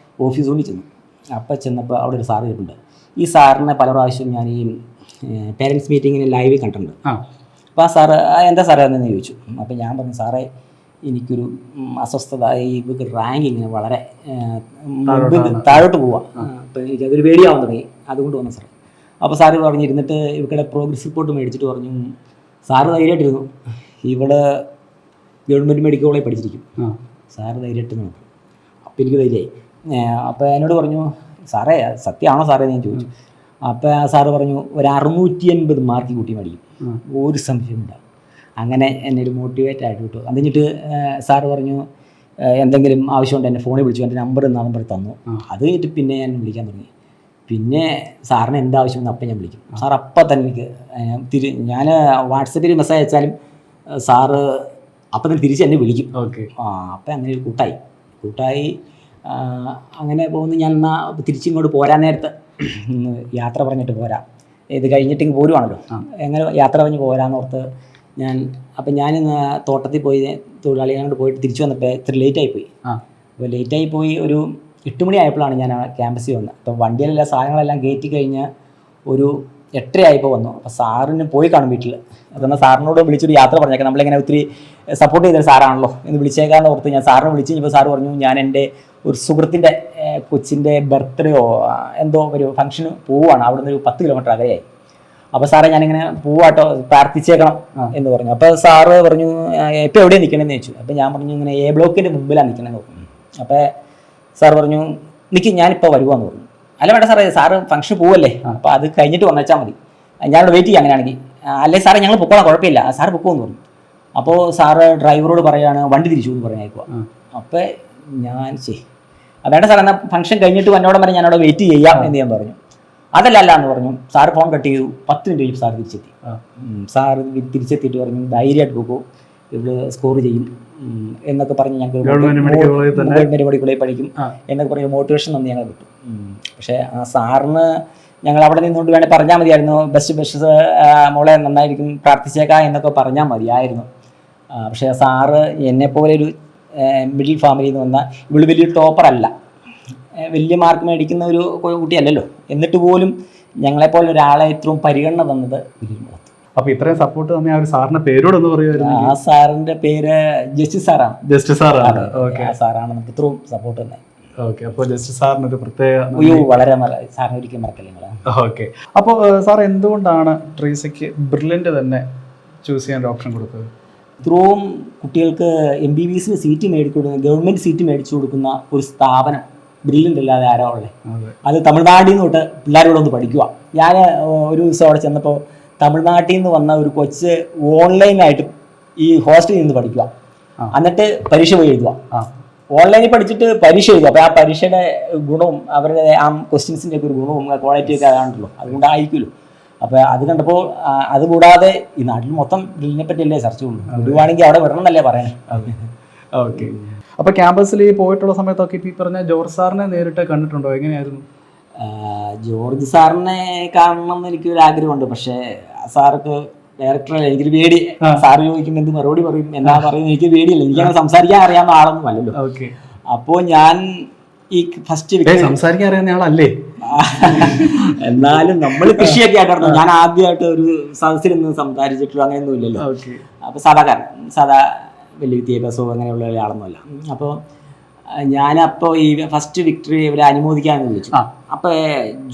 ഓഫീസ് റൂമിൽ ചെന്നു. അപ്പോൾ ചെന്നപ്പോൾ അവിടെ ഒരു സാറ് ഇരിപ്പുണ്ട്. ഈ സാറിനെ പല പ്രാവശ്യം ഞാൻ ഈ പേരൻസ് മീറ്റിങ്ങിന് ലൈവിൽ കണ്ടിട്ടുണ്ട്. അപ്പോൾ ആ സാറ് എന്താ സാറേ അതെന്ന് ചോദിച്ചു. അപ്പോൾ ഞാൻ പറഞ്ഞു സാറേ എനിക്കൊരു അസ്വസ്ഥത, ഈ ഇവർക്ക് റാങ്കിങ്ങിന് വളരെ താഴോട്ട് പോവാം, അപ്പോൾ എനിക്കതൊരു പേടിയാവാൻ തുടങ്ങി, അതുകൊണ്ട് വന്നു സാറേ. അപ്പോൾ സാറ് പറഞ്ഞിരുന്നിട്ട് ഇവരുടെ പ്രോഗ്രസ് റിപ്പോർട്ട് മേടിച്ചിട്ട് പറഞ്ഞു സാറ് ധൈര്യമായിട്ടിരുന്നു, ഇവള് ഗവൺമെൻറ് മെഡിക്കൽ കോളേജിൽ പഠിച്ചിരിക്കും, സാറ് ധൈര്യമായിട്ട് നോക്കും. അപ്പോൾ എനിക്ക് ധൈര്യമായി. അപ്പോൾ എന്നോട് പറഞ്ഞു സാറേ സത്യമാണോ സാറേ എന്ന് ഞാൻ ചോദിച്ചു. അപ്പോൾ സാറ് പറഞ്ഞു ഒരു 680 മാർക്ക് കൂട്ടി മേടിക്കും, ഒരു സംശയമില്ല. അങ്ങനെ എന്നെ ഒരു മോട്ടിവേറ്റ് ആയിട്ട് വിട്ടു. അത് കഴിഞ്ഞിട്ട് സാറ് പറഞ്ഞു എന്തെങ്കിലും ആവശ്യമുണ്ട് എന്നെ ഫോണിൽ വിളിച്ചു, എൻ്റെ നമ്പർ തന്നു. അത് കഴിഞ്ഞിട്ട് പിന്നെ ഞാൻ വിളിക്കാൻ തുടങ്ങി. പിന്നെ സാറിന് എന്താവശ്യമെന്ന് അപ്പം ഞാൻ വിളിക്കും. സാർ അപ്പം തന്നെ എനിക്ക് ഞാൻ വാട്സപ്പിൽ മെസ്സേജ് അയച്ചാലും സാറ് അപ്പം തന്നെ തിരിച്ച് എന്നെ വിളിക്കും. അപ്പം അങ്ങനെ ഒരു കൂട്ടായി അങ്ങനെ പോകുന്നു. ഞാൻ എന്നാൽ തിരിച്ചിങ്ങോട്ട് പോരാൻ നേരത്ത് യാത്ര പറഞ്ഞിട്ട് പോരാം, ഇത് കഴിഞ്ഞിട്ട് പോരുവാണല്ലോ, എങ്ങനെ യാത്ര പറഞ്ഞ് പോരാന്നോർത്ത് ഞാൻ തോട്ടത്തിൽ പോയി തൊഴിലാളികളോട് പോയിട്ട് തിരിച്ചു വന്നപ്പോൾ ഇത്തിരി ലേറ്റായിപ്പോയി. അപ്പോൾ ലേറ്റായിപ്പോയി ഒരു 8 മണി ആയപ്പോഴാണ് ഞാൻ ആ ക്യാമ്പസിൽ വന്നത്. അപ്പം വണ്ടിയിലെല്ലാം സാധനങ്ങളെല്ലാം കയറ്റി കഴിഞ്ഞ് ഒരു 8:30 ആയപ്പോൾ വന്നു. അപ്പോൾ സാറിന് പോയി കാണും വീട്ടിൽ. അതെന്നാൽ സാറിനോട് വിളിച്ചൊരു യാത്ര പറഞ്ഞേക്കാം, നമ്മളിങ്ങനെ ഒത്തിരി സപ്പോർട്ട് ചെയ്തൊരു സാറാണല്ലോ എന്ന് വിളിച്ചേക്കാന്ന് ഓർത്ത് ഞാൻ സാറിനെ വിളിച്ച് കഴിഞ്ഞപ്പോൾ സാറ് പറഞ്ഞു ഞാൻ എൻ്റെ ഒരു സുഹൃത്തിൻ്റെ കൊച്ചിൻ്റെ ബർത്ത്ഡേയോ എന്തോ ഒരു ഫംഗ്ഷന് പോവുകയാണ്, അവിടെ നിന്ന് ഒരു 10 കിലോമീറ്റർ അകലെയായി. അപ്പോൾ സാറേ ഞാനിങ്ങനെ പോവാട്ടോ, പ്രാർത്ഥിച്ചേക്കണം എന്ന് പറഞ്ഞു. അപ്പോൾ സാറ് പറഞ്ഞു ഇപ്പോൾ എവിടെയാണ് നിൽക്കണമെന്ന് ചോദിച്ചു. അപ്പോൾ ഞാൻ പറഞ്ഞു ഇങ്ങനെ A ബ്ലോക്കിൻ്റെ മുമ്പിലാണ് നിൽക്കണമെന്ന് പറഞ്ഞു. അപ്പോൾ സാർ പറഞ്ഞു നിൽക്കും ഞാനിപ്പോൾ വരുവാന്ന് പറഞ്ഞു. അല്ല വേണ്ട സാറേ, സാറ് ഫംഗ്ഷൻ പോവല്ലേ, അപ്പോൾ അത് കഴിഞ്ഞിട്ട് വന്നേച്ചാൽ മതി, ഞാനിവിടെ വെയിറ്റ് ചെയ്യാം അങ്ങനെയാണെങ്കിൽ. അല്ലേ സാറേ ഞങ്ങൾ പൊക്കോളാം, കുഴപ്പമില്ല, സാറ് പൊക്കുമെന്ന് പറഞ്ഞു. അപ്പോൾ സാറ് ഡ്രൈവറോട് പറയുകയാണ് വണ്ടി തിരിച്ചു എന്ന് പറഞ്ഞേക്കുക. അപ്പോൾ ഞാൻ വേണ്ട സാർ എന്നാൽ ഫംഗ്ഷൻ കഴിഞ്ഞിട്ട് വന്നോടം വരെ ഞാനവിടെ വെയിറ്റ് ചെയ്യാം എന്ന് ഞാൻ പറഞ്ഞു. അതല്ല എന്ന് പറഞ്ഞു. സാറ് ഫോൺ കട്ട് ചെയ്തു. 10 മിനിറ്റ് കഴിഞ്ഞ് സാറ് തിരിച്ചെത്തി. സാറ് തിരിച്ചെത്തിയിട്ട് പറഞ്ഞു ധൈര്യമായിട്ട് പോക്കോ, ഇവിടെ സ്കോർ ചെയ്യും എന്നൊക്കെ പറഞ്ഞ് ഞങ്ങൾക്ക് ഗവൺമെൻറ് മെഡിക്കൽ കോളേജിൽ പഠിക്കും എന്നൊക്കെ പറഞ്ഞ് മോട്ടിവേഷൻ തന്ന് ഞങ്ങൾ കിട്ടും. പക്ഷേ ആ സാറിന് ഞങ്ങൾ അവിടെ നിന്നുകൊണ്ട് വേണേൽ പറഞ്ഞാൽ മതിയായിരുന്നു, ബെസ്റ്റ് മോളെ നന്നായിരിക്കും പ്രാർത്ഥിച്ചേക്കാം എന്നൊക്കെ പറഞ്ഞാൽ മതിയായിരുന്നു. പക്ഷേ സാറ് എന്നെപ്പോലെ ഒരു മിഡിൽ ഫാമിലിയിൽ നിന്ന് വന്ന ഇവള് വലിയൊരു ടോപ്പറല്ല, വലിയ മാർക്ക് മേടിക്കുന്ന ഒരു കുട്ടിയല്ലല്ലോ, എന്നിട്ട് പോലും ഞങ്ങളെപ്പോലെ ഒരാളെ ഇത്രയും പരിഗണന തന്നത് അപ്പോൾ ഇത്രയും സപ്പോർട്ട് തന്നെ ആ ഒരു സാറിന്റെ പേരോടൊന്ന് പറയുമായിരുന്നു. ആ സാറിന്റെ പേര് ജസ്റ്റിസ് സാറാണ്. ആ സാറാണ് നമുക്ക് ഇത്രയും സപ്പോർട്ട് തന്നെ. ഓക്കെ, അപ്പോൾ ജസ്റ്റിസ് സാറിന് ഒരു പ്രത്യേക വളരെ സാറിന് ഒരിക്കലും മറക്കല്ലേ. ഓക്കെ, അപ്പോൾ സാർ എന്തുകൊണ്ടാണ് ട്രീസയ്ക്ക് ബ്രില്യൻ്റ് തന്നെ ചൂസ് ചെയ്യാൻ ഒരു ഓപ്ഷൻ കൊടുത്തത്? ഇത്രയും കുട്ടികൾക്ക് MBBS സീറ്റ് മേടിക്കൊടുക്കുന്ന, ഗവൺമെൻറ് സീറ്റ് മേടിച്ചു കൊടുക്കുന്ന ഒരു സ്ഥാപനം ബ്രില്യൻ്റ് അല്ലാതെ ആരാ ഉള്ളത്? അത് തമിഴ്നാട്ടിൽ നിന്ന് തൊട്ട് പിള്ളേരോടൊന്ന് പഠിക്കുക. ഞാൻ ഒരു ദിവസം അവിടെ ചെന്നപ്പോൾ തമിഴ്നാട്ടിൽ നിന്ന് വന്ന ഒരു കൊച്ച് ഓൺലൈനായിട്ട് ഈ ഹോസ്റ്റലിൽ നിന്ന് പഠിക്കുക, എന്നിട്ട് പരീക്ഷ പോയി എഴുതുക. ഓൺലൈനിൽ പഠിച്ചിട്ട് പരീക്ഷ എഴുതുക. അപ്പോൾ ആ പരീക്ഷയുടെ ഗുണവും അവരുടെ ആ ക്വസ്റ്റ്യൻസിൻ്റെ ഒക്കെ ഒരു ഗുണവും ക്വാളിറ്റി ഒക്കെ അതാണല്ലോ, അതുകൊണ്ടായിരിക്കുമല്ലോ. അപ്പോൾ അത് കണ്ടപ്പോൾ അതുകൂടാതെ ഈ നാട്ടിൽ മൊത്തം ബ്രില്ലിനെ പറ്റിയല്ലേ ചർച്ച ഉള്ളൂ, വിടുവാണെങ്കിൽ അവിടെ വിടണം എന്നല്ലേ പറയണേ. ഓക്കെ, അപ്പോൾ ക്യാമ്പസിൽ പോയിട്ടുള്ള സമയത്തൊക്കെ ഇപ്പോൾ ഈ പറഞ്ഞ ജോർജ് സാറിനെ നേരിട്ട് കണ്ടിട്ടുണ്ടോ? എങ്ങനെയായിരുന്നു? ജോർജ് സാറിനെ കാണണം എന്ന് എനിക്കൊരു ആഗ്രഹമുണ്ട്. പക്ഷേ സാർക്ക് ഡയറക്ടറല്ല, എനിക്കൊരു പേടി. സാറ് ചോദിക്കുമ്പോൾ എന്ത് മറുപടി പറയും, എന്നാ പറയുന്നത് എനിക്ക് പേടിയില്ല. എനിക്കങ്ങനെ സംസാരിക്കാൻ അറിയാവുന്ന ആളൊന്നും അല്ലല്ലോ. അപ്പോൾ ഞാൻ ഈ ഫസ്റ്റ് സംസാരിക്കാൻ അറിയാവുന്ന ആളല്ലേ, എന്നാലും നമ്മൾ കൃഷിയൊക്കെ ആയിട്ടായിരുന്നു. ഞാൻ ആദ്യമായിട്ട് ഒരു സദസ്സിൽ നിന്ന് സംസാരിച്ചിട്ടുള്ള അങ്ങനെയൊന്നും ഇല്ലല്ലോ. അപ്പോൾ സാധാ വലിയ വിദ്യാഭ്യാസവും അങ്ങനെയുള്ള ആളൊന്നുമല്ല. അപ്പോൾ ഞാനപ്പോൾ ഈ ഫസ്റ്റ് വിക്ടറി ഇവരെ അനുമോദിക്കാമെന്ന് വിളിച്ചു. അപ്പോൾ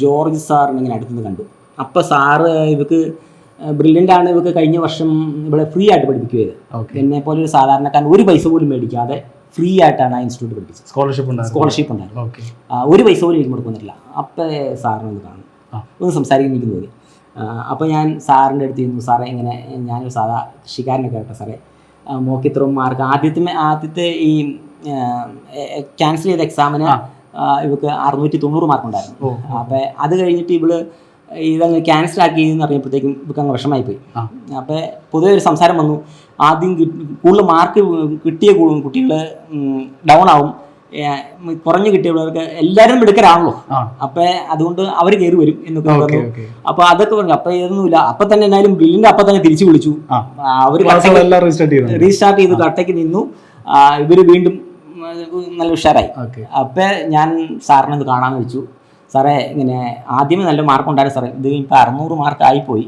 ജോർജ് സാറിന് ഇങ്ങനെ അടുത്തുനിന്ന് കണ്ടു. അപ്പോൾ സാറ് ഇവർക്ക് ബ്രില്യൻ്റ് ആണ്, ഇവർക്ക് കഴിഞ്ഞ വർഷം ഇവിടെ ഫ്രീ ആയിട്ട് പഠിപ്പിക്കുകയത്. എന്നെ പോലെ ഒരു സാധാരണക്കാരൻ ഒരു പൈസ പോലും മേടിക്കാതെ ഫ്രീ ആയിട്ടാണ് ആ ഇൻസ്റ്റിറ്റ്യൂട്ട് പഠിപ്പിച്ചത്. സ്കോളർഷിപ്പ് ഉണ്ടായിരുന്നു, ഒരു പൈസ പോലും എനിക്ക് കൊടുക്കുന്നില്ല. അപ്പോൾ സാറിന് ഒന്ന് കാണും, ഒന്ന് സംസാരിക്കാൻ എനിക്ക് തോന്നി. അപ്പോൾ ഞാൻ സാറിൻ്റെ അടുത്ത് ഇരുന്നു. സാറേ ഇങ്ങനെ ഞാനൊരു സാധാ കൃഷിക്കാരനൊക്കെ കേട്ടോ സാറേ, മോക്ക് ഇത്രയും മാർക്ക് ആദ്യത്തെ ഈ ക്യാൻസൽ ചെയ്ത എക്സാമിന് ഇവർക്ക് 690 മാർക്ക് ഉണ്ടായിരുന്നു. അപ്പോൾ അത് കഴിഞ്ഞിട്ട് ഇവള് ഇതങ്ങ് ക്യാൻസൽ ആക്കിയെന്ന് അറിഞ്ഞപ്പോഴത്തേക്കും ഇവർക്ക് അങ്ങ് വിഷമമായിപ്പോയി. അപ്പോൾ പൊതുവെ ഒരു സംസാരം വന്നു, ആദ്യം കൂടുതൽ മാർക്ക് കിട്ടിയ കുട്ടികൾ ഡൗൺ ആവും, കുറഞ്ഞു കിട്ടിയവർക്ക് എല്ലാവരും മിടുക്കരാണല്ലോ, അപ്പം അതുകൊണ്ട് അവർ കയറി വരും എന്നൊക്കെ പറഞ്ഞു. അപ്പോൾ അതൊക്കെ പറഞ്ഞു. അപ്പം ഇതൊന്നുമില്ല, അപ്പം തന്നെ എന്നാലും ബില്ലിൻ്റെ അപ്പം തന്നെ തിരിച്ചു വിളിച്ചു. അവർ റീസ്റ്റാർട്ട് ചെയ്ത് കട്ടയ്ക്ക് നിന്നു. ഇവർ വീണ്ടും നല്ല ഉഷാറായി. അപ്പം ഞാൻ സാറിനെ ഒന്ന് കാണാമെന്ന് വെച്ചു. സാറേ ഇങ്ങനെ ആദ്യമേ നല്ല മാർക്ക് ഉണ്ടായിരുന്നു സാറേ, ഇത് ഇപ്പോൾ 600 മാർക്ക് ആയിപ്പോയി.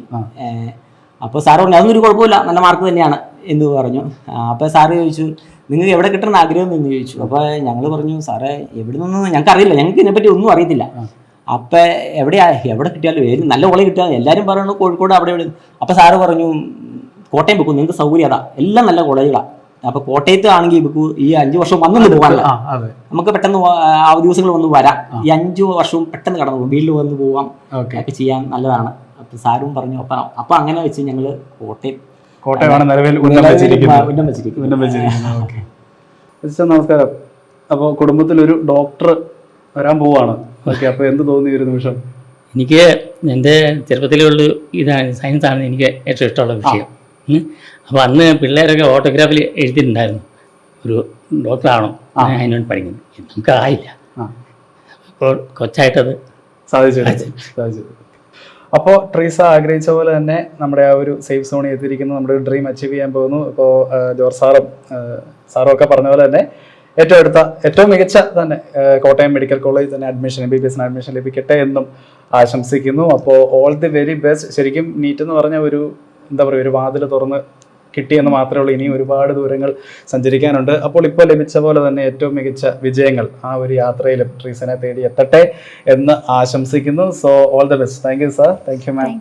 അപ്പോൾ സാറ് പറഞ്ഞു അതൊന്നും ഒരു കുഴപ്പമില്ല, നല്ല മാർക്ക് തന്നെയാണ് എന്ന് പറഞ്ഞു. അപ്പോൾ സാറ് ചോദിച്ചു നിങ്ങൾക്ക് എവിടെ കിട്ടണം ആഗ്രഹം എന്ന് ചോദിച്ചു. അപ്പോൾ ഞങ്ങൾ പറഞ്ഞു സാറേ എവിടെ നിന്നൊന്നും ഞങ്ങൾക്ക് അറിയില്ല, ഞങ്ങൾക്ക് ഇതിനെപ്പറ്റി ഒന്നും അറിയത്തില്ല. അപ്പം എവിടെ കിട്ടിയാലും ഏത് നല്ല കോളേജ് കിട്ടിയാൽ എല്ലാവരും പറയുന്നു കോഴിക്കോട് അവിടെ എവിടെ. അപ്പോൾ സാറ് പറഞ്ഞു കോട്ടയം വെക്കും, നിങ്ങൾക്ക് സൗകര്യം അതാ, എല്ലാം നല്ല കോളേജുകളാണ്. അപ്പോൾ കോട്ടയത്ത് ആണെങ്കിൽ ഇപ്പോൾ ഈ 5 വർഷം വന്നു പോകാനല്ല, നമുക്ക് പെട്ടെന്ന് അവധി ദിവസങ്ങൾ വന്ന് വരാം. ഈ 5 വർഷവും പെട്ടെന്ന് കടന്നു പോകും, വീട്ടിൽ വന്ന് പോവാം, ഒക്കെ ചെയ്യാൻ നല്ലതാണ്. അപ്പോൾ സാറും പറഞ്ഞു. അപ്പം അങ്ങനെ വെച്ച് ഞങ്ങൾ കോട്ടയമാണ് നിലവിൽ ഉന്നം വെച്ചിരിക്കുന്നത്. നമസ്കാരം. അപ്പോൾ കുടുംബത്തിലൊരു ഡോക്ടർ വരാൻ പോവാണ്. ഓക്കെ, അപ്പോൾ എന്ത് തോന്നി ഒരു നിമിഷം? എനിക്ക് എൻ്റെ ചെറുപ്പത്തിലുള്ള ഇതാണ്, സയൻസാണ് എനിക്ക് ഏറ്റവും ഇഷ്ടമുള്ള വിഷയം. അപ്പോൾ അന്ന് പിള്ളേരൊക്കെ ഓട്ടോഗ്രാഫിൽ എഴുതിയിട്ടുണ്ടായിരുന്നു ഒരു ഡോക്ടറാണോ അതിനോട് പഠിക്കുന്നത്. നമുക്ക് ആയില്ല, അപ്പോൾ കൊച്ചായിട്ടത് സാധിച്ചു. അപ്പോൾ ട്രീസ ആഗ്രഹിച്ച പോലെ തന്നെ നമ്മുടെ ആ ഒരു സേഫ് സോണിൽ എത്തിയിരിക്കുന്നു, നമ്മുടെ ഒരു ഡ്രീം അച്ചീവ് ചെയ്യാൻ പോകുന്നു. ഇപ്പോൾ ജോർജ് സാറും ഒക്കെ പറഞ്ഞ പോലെ തന്നെ ഏറ്റവും മികച്ച തന്നെ കോട്ടയം മെഡിക്കൽ കോളേജിൽ തന്നെ MBBS അഡ്മിഷൻ ലഭിക്കട്ടെ എന്നും ആശംസിക്കുന്നു. അപ്പോൾ ഓൾ ദി വെരി ബെസ്റ്റ്. ശരിക്കും നീറ്റ് എന്ന് പറഞ്ഞ ഒരു ഒരു വാതിൽ തുറന്ന് കിട്ടിയെന്ന് മാത്രമേ ഉള്ളൂ, ഇനിയും ഒരുപാട് ദൂരങ്ങൾ സഞ്ചരിക്കാനുണ്ട്. അപ്പോൾ ഇപ്പോൾ ലഭിച്ച പോലെ തന്നെ ഏറ്റവും മികച്ച വിജയങ്ങൾ ആ ഒരു യാത്രയിലും ട്രീസനെ തേടി എത്തട്ടെ എന്ന് ആശംസിക്കുന്നു. So all the best. Thank you sir. Thank you ma'am.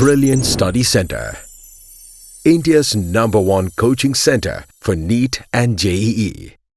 Brilliant Study Center, India's #1 coaching center for NEET and JEE.